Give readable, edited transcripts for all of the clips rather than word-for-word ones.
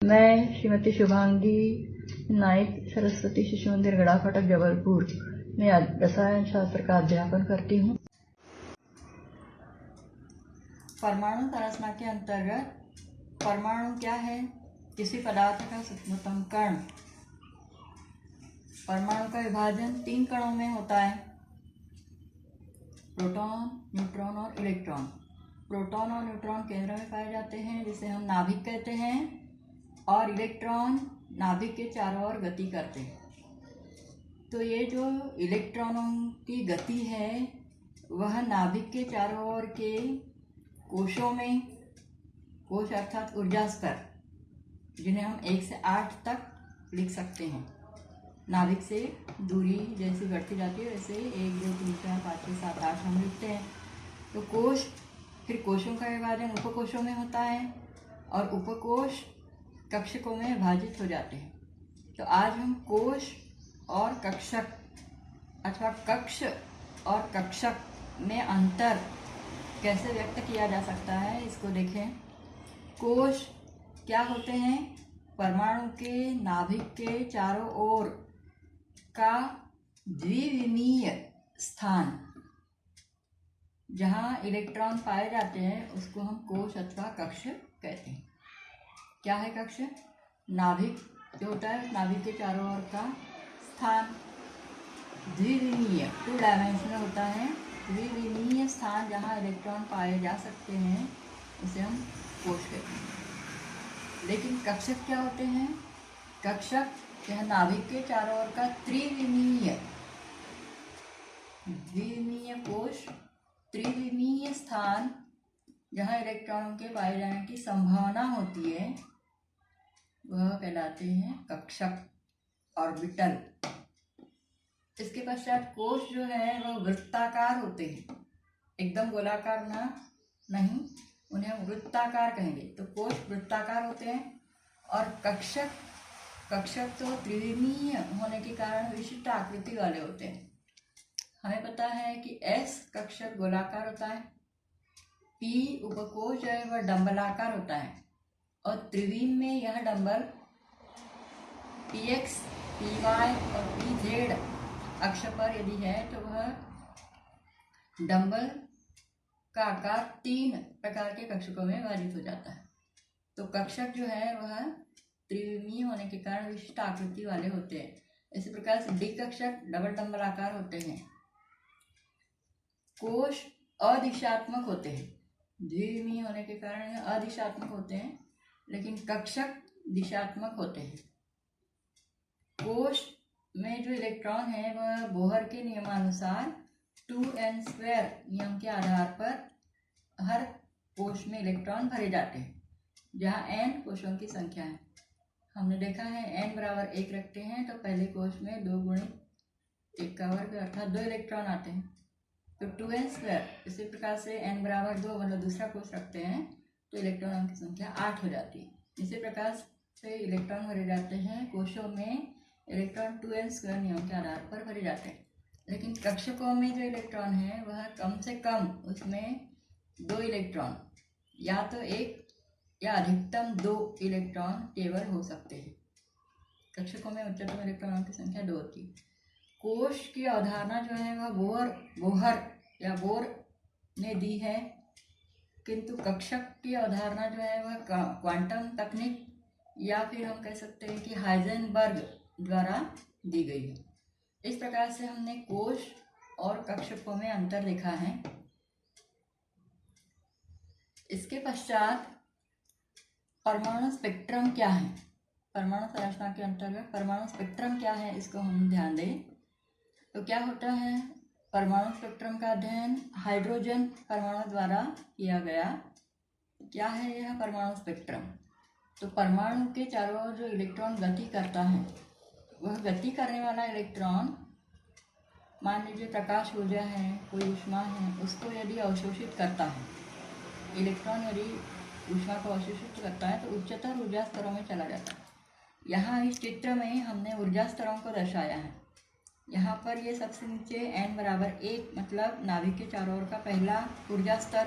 मैं श्रीमती शुभांगी नाइक सरस्वती शिशु मंदिर गड़ा फाटक जबलपुर में रसायन शास्त्र का अध्यापन करती हूँ। परमाणु संरचना के अंतर्गत परमाणु क्या है? किसी पदार्थ का सूक्ष्मतम कण। परमाणु का विभाजन 3 कणों में होता है, प्रोटॉन, न्यूट्रॉन और इलेक्ट्रॉन। प्रोटॉन और न्यूट्रॉन केंद्र में पाए जाते हैं, जिसे हम नाभिक कहते हैं, और इलेक्ट्रॉन नाभिक के चारों ओर गति करते हैं। तो ये जो इलेक्ट्रॉनों की गति है वह नाभिक के चारों ओर के कोशों में, कोश अर्थात ऊर्जा स्तर, जिन्हें हम 1 से 8 तक लिख सकते हैं। नाभिक से दूरी जैसी बढ़ती जाती है वैसे 1, 2, 3, 4, 5, 6, 7, 8 हम लिखते हैं। तो कोश, फिर कोशों का विभाजन उपकोशों में होता है और उपकोश कक्षकों में विभाजित हो जाते हैं। तो आज हम कोश और कक्षक अथवा कक्ष और कक्षक में अंतर कैसे व्यक्त किया जा सकता है इसको देखें। कोश क्या होते हैं? परमाणु के नाभिक के चारों ओर का द्विविमीय स्थान, जहाँ इलेक्ट्रॉन पाए जाते हैं उसको हम कोश अथवा कक्ष कहते हैं। क्या है कक्ष? नाभिक जो होता है, नाभिक के चारों ओर का स्थान। द्विविमीय 2 डायमेंशनल होता है। द्विविमीय स्थान जहाँ इलेक्ट्रॉन पाए जा सकते हैं उसे हम कोश कहते हैं। लेकिन कक्षक क्या होते हैं? कक्षक यह नाभिक के चारों ओर का त्रिविमीय, द्विविमीय कोश, त्रिविमीय स्थान जहाँ इलेक्ट्रॉनों के पाए जाने की संभावना होती है वह कहलाते हैं कक्षक, ऑर्बिटल। इसके पश्चात कोश जो है वह वृत्ताकार होते हैं, एकदम गोलाकार नहीं, उन्हें हम वृत्ताकार कहेंगे। तो कोश वृत्ताकार होते हैं और कक्षक तो त्रिविमीय होने के कारण विशिष्ट आकृति वाले होते हैं। हमें पता है कि S कक्षक गोलाकार होता है, P उपकोश है वह डंबलाकार होता है, और त्रिविम में यह डंबल Px, Py और Pz अक्ष पर यदि है तो वह डंबल का आकार 3 प्रकार के कक्षकों में विभाजित हो जाता है। तो कक्षक जो है वह त्रिविमीय होने के कारण विशिष्ट आकृति वाले होते हैं। इसी प्रकार से डी कक्षक डबल डंबलाकार होते हैं। कोश अदिशात्मक होते हैं, द्विविमीय होने के कारण यह अदिशात्मक होते हैं, लेकिन कक्षक दिशात्मक होते हैं। कोश में जो इलेक्ट्रॉन है वह बोहर के नियमानुसार 2n² नियम के आधार पर हर कोश में इलेक्ट्रॉन भरे जाते हैं, जहाँ n कोशों की संख्या है। हमने देखा है n बराबर 1 रखते हैं तो पहले कोश में 2 गुणित 1 का वर्ग अर्थात 2 इलेक्ट्रॉन आते हैं, तो 2n²। इसी प्रकार से n बराबर 2 मतलब दूसरा कोश रखते हैं तो इलेक्ट्रॉनों की संख्या 8 हो जाती है। इसी प्रकार से इलेक्ट्रॉन भरे जाते हैं कोशों में, इलेक्ट्रॉन 2n² नियम के आधार पर भरे जाते हैं। लेकिन कक्षकों में जो इलेक्ट्रॉन है वह कम से कम उसमें 2 इलेक्ट्रॉन, या तो 1 या अधिकतम 2 इलेक्ट्रॉन केवल हो सकते हैं। कक्षकों में उच्चतम इलेक्ट्रॉनों की संख्या 2 होती है। कोश की अवधारणा जो है वह बोहर ने दी है, किंतु कक्षक की अवधारणा जो है वह क्वांटम तकनीक या फिर हम कह सकते हैं कि हाइजेनबर्ग द्वारा दी गई है। इस प्रकार से हमने कोश और कक्षकों में अंतर देखा है। इसके पश्चात परमाणु स्पेक्ट्रम क्या है? परमाणु संरचना के अंतर्गत परमाणु स्पेक्ट्रम क्या है इसको हम ध्यान दें। तो क्या होता है? परमाणु स्पेक्ट्रम का अध्ययन हाइड्रोजन परमाणु द्वारा किया गया। क्या है यह परमाणु स्पेक्ट्रम? तो परमाणु के चारों ओर जो इलेक्ट्रॉन गति करता है, वह गति करने वाला इलेक्ट्रॉन, मान लीजिए प्रकाश ऊर्जा है, कोई ऊष्मा है, उसको यदि अवशोषित करता है, इलेक्ट्रॉन यदि ऊष्मा को अवशोषित करता है तो उच्चतर ऊर्जा स्तरों में चला जाता है। यहाँ इस चित्र में हमने ऊर्जा स्तरों को दर्शाया है। यहाँ पर ये सबसे नीचे n बराबर 1 मतलब नाभिक के चारों ओर का पहला ऊर्जा स्तर,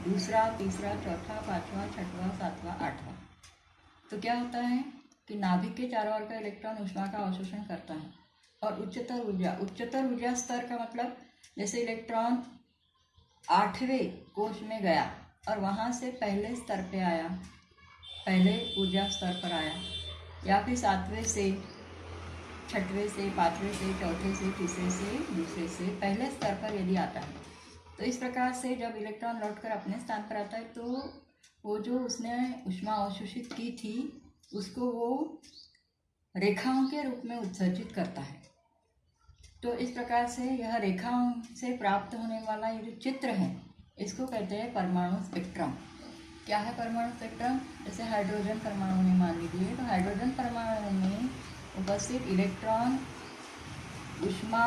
दूसरा, तीसरा, चौथा, 5वां, 6वां, 7वां, 8वां। तो क्या होता है कि नाभिक के चारों ओर का इलेक्ट्रॉन ऊष्मा का अवशोषण करता है। और उच्चतर ऊर्जा स्तर का मतलब जैसे इलेक्ट्रॉन 8वें कोश में गया और वहाँ से पहले स्तर पे आया, पहले ऊर्जा स्तर पर आया, या फिर 7वें से 6वें से 5वें से 4थे से 3रे से दूसरे से पहले स्तर पर यदि आता है, तो इस प्रकार से जब इलेक्ट्रॉन लौटकर अपने स्थान पर आता है तो वो जो उसने ऊष्मा अवशोषित की थी उसको वो रेखाओं के रूप में उत्सर्जित करता है। तो इस प्रकार से यह रेखाओं से प्राप्त होने वाला ये जो चित्र है इसको कहते हैं परमाणु स्पेक्ट्रम। क्या है परमाणु स्पेक्ट्रम? जैसे हाइड्रोजन परमाणु ने मान लीजिए, तो हाइड्रोजन परमाणु में उपस्थित इलेक्ट्रॉन ऊष्मा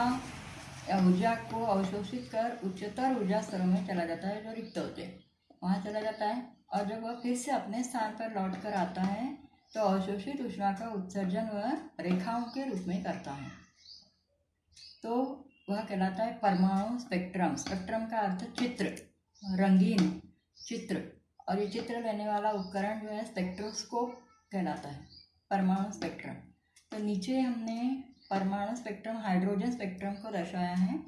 या ऊर्जा को अवशोषित कर उच्चतर ऊर्जा स्तरों में चला जाता है, जो रिक्त होते हैं वहाँ चला जाता है। और जब वह फिर से अपने स्थान पर लौट कर आता है तो अवशोषित ऊष्मा का उत्सर्जन वह रेखाओं के रूप में करता है, तो वह कहलाता है परमाणु स्पेक्ट्रम। स्पेक्ट्रम का अर्थ चित्र, रंगीन चित्र, और ये चित्र लेने वाला उपकरण जो है स्पेक्ट्रोस्कोप कहलाता है, परमाणु स्पेक्ट्रम। तो नीचे हमने परमाणु स्पेक्ट्रम हाइड्रोजन स्पेक्ट्रम को दर्शाया है।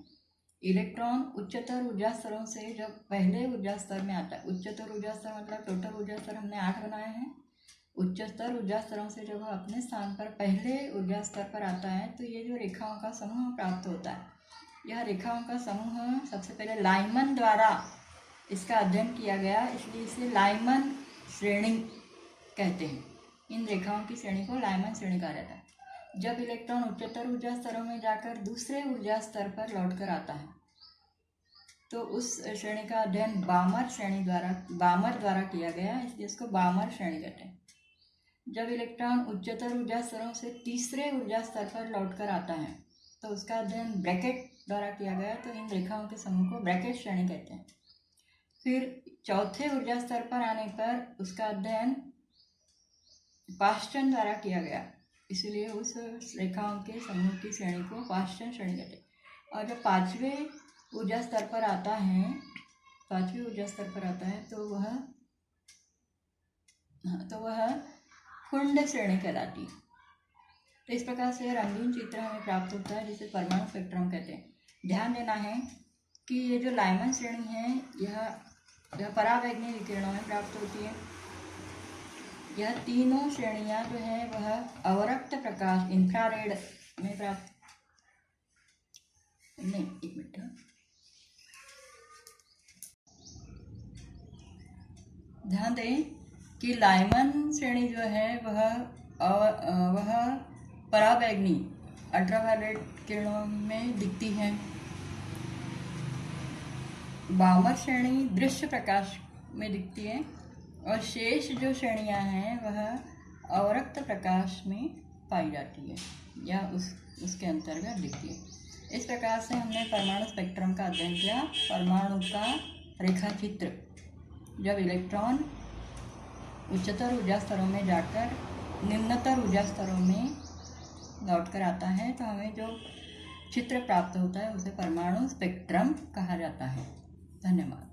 इलेक्ट्रॉन उच्चतर ऊर्जा स्तरों से जब पहले ऊर्जा स्तर में आता है, उच्चतर ऊर्जा स्तर मतलब टोटल ऊर्जा स्तर हमने 8 बनाए हैं, उच्चतर ऊर्जा स्तरों से जब वह अपने स्थान पर पहले ऊर्जा स्तर पर आता है तो ये जो रेखाओं का समूह प्राप्त होता है, यह रेखाओं का समूह सबसे पहले लाइमन द्वारा इसका अध्ययन किया गया, इसलिए इसे लाइमन श्रेणी कहते हैं। इन रेखाओं की श्रेणी को लाइमन श्रेणी कहा जाता है। जब इलेक्ट्रॉन उच्चतर ऊर्जा स्तरों में जाकर दूसरे ऊर्जा स्तर पर लौटकर आता है तो उस श्रेणी का अध्ययन बामर द्वारा किया गया, इसलिए इसको बामर श्रेणी कहते हैं। जब इलेक्ट्रॉन उच्चतर ऊर्जा स्तरों से तीसरे ऊर्जा स्तर पर लौटकर आता है तो उसका अध्ययन ब्रैकेट द्वारा किया गया, तो इन रेखाओं के समूह को ब्रैकेट श्रेणी कहते हैं। फिर चौथे ऊर्जा स्तर पर आने पर उसका अध्ययन पास्टन द्वारा किया गया, इसलिए उस रेखाओं के समूह की श्रेणी को पास्टन श्रेणी कहते हैं। और जब पाँचवें ऊर्जा स्तर पर आता है तो वह कुंड श्रेणी कहलाती है। तो इस प्रकार से रंगीन चित्र हमें प्राप्त होता है जिसे परमाणु स्पेक्ट्रम कहते हैं। ध्यान देना है कि ये जो लाइमन श्रेणी है यह परावैंगनी विकिरणों में प्राप्त होती है। यह तीनों श्रेणियां जो है वह अवरक्त प्रकाश इंफ्रारेड में प्राप्त नहीं, एक मिनट, ध्यान दें कि लाइमन श्रेणी जो है वह परावैंगनी अल्ट्रावायलेट किरणों में दिखती है। बामर श्रेणी दृश्य प्रकाश में दिखती है और शेष जो श्रेणियां हैं वह अवरक्त प्रकाश में पाई जाती है या उसके अंतर्गत दिखती है। इस प्रकार से हमने परमाणु स्पेक्ट्रम का अध्ययन किया। परमाणु का रेखा चित्र, जब इलेक्ट्रॉन उच्चतर ऊर्जा स्तरों में जाकर निम्नतर ऊर्जा स्तरों में लौटकर आता है तो हमें जो चित्र प्राप्त होता है उसे परमाणु स्पेक्ट्रम कहा जाता है। धन्यवाद।